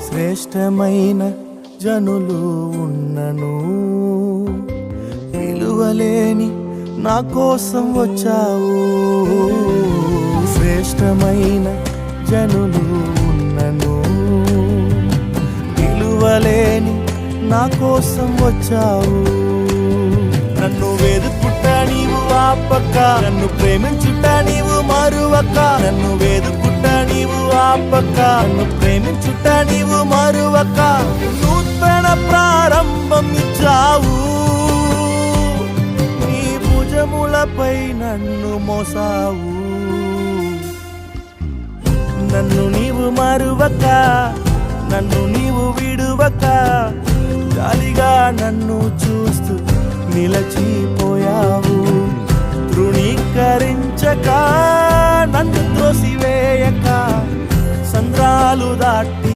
శ్రేష్టమైన జనులు ఉన్నను, విలువలేని నా కోసం వచ్చావు. శ్రేష్టమైన జనులు ఉన్నను, విలువలేని నా కోసం వచ్చావు. నన్ను వెదుకుట నీవు ఆపక, నన్ను ప్రేమించుట నీవు మరువక. నన్ను వెదుకుట నీవు ఆపక, నన్ను ప్రేమించుట నీవు మరువక. నూతన ప్రారంభం ఇచ్చావు, నీ భుజములపై నన్ను మోసావు. నన్ను నీవు మరువక, నన్ను నీవు విడువక, జాలిగా నన్ను చూస్తూ నిలచిపోయావు. తృణీకరించక, నన్ను త్రోసివేయక, సంద్రాలు దాటి